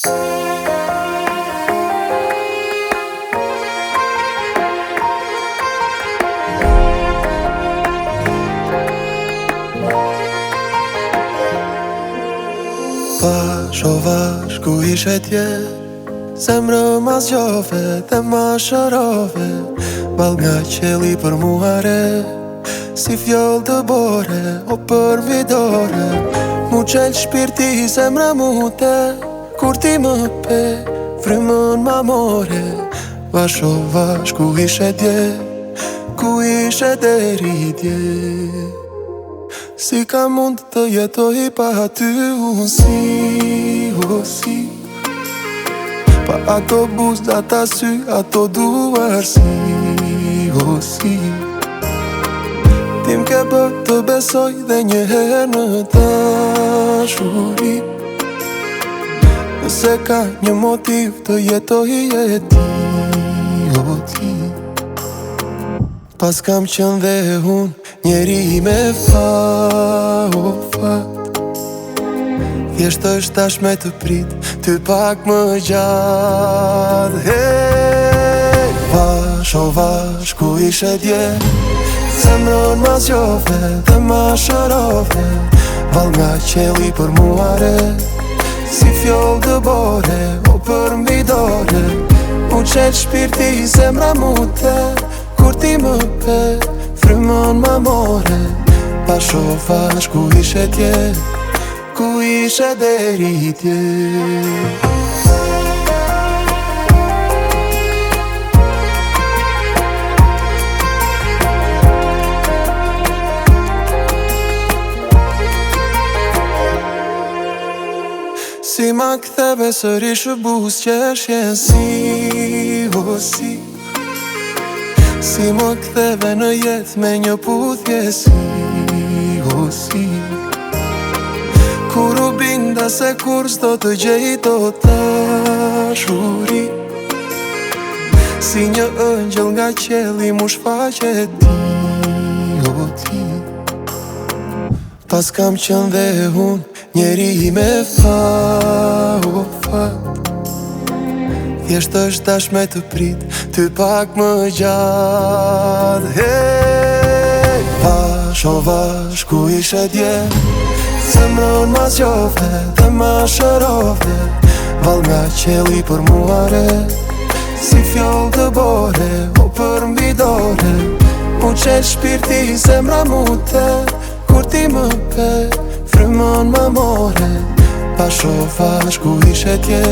Vash, o vash, ku ishe tje? Zemrë ma zgjove dhe ma shërove, ball nga qeli për muare, si fjoll të bore o për vidore. Mu qel shpirti zemrë mute, kur ti më pe, frymën ma more. Vash, o vash, ku ishe tje? Ku ishe deri dje? Si ka mund të jetoj pa ty unë si pa ato buzë, ata sy, ato duar si Tim ke bërë të besoj dhe njëherë në dashuri. Nëse ka një motiv të jetoj e ti Pas kam qenë dhe unë njeri me fat Thjesht është tash me të prit, ty pak më gjatë. Hey, vash, o vash, ku ishe dje? Zemrën ma zgjove dhe ma shërove, ball nga qeli për muare, si fjoll të bore o për mbi dore. U qel shpirti zemra mute, kur ti më pe, frymën ma more. Vash, o vash, ku ishe tje? Ku ishe deri tje? Si ma ktheve sërish buz qeshjen si Si më ktheve në jet me një puthje si Kur u binda se kur s'do të gjej do dashuri, si një ëngjël nga qeli mu shfaqe ti Pas kam qenë dhe unë njeri me fat Thjesht është tash me të prit, ty pak më gjatë. Hey, vash, o vash, ku ishe dje? Zemrën ma zgjove dhe ma shërove, ball nga qeli për muare, si fjoll të bore o për mbi dore. U qel shpirti zemra mute, kur ti më pe, frymën ma more. Vash, o vash, ku ishe tje?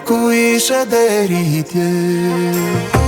Ku ishe deri tje?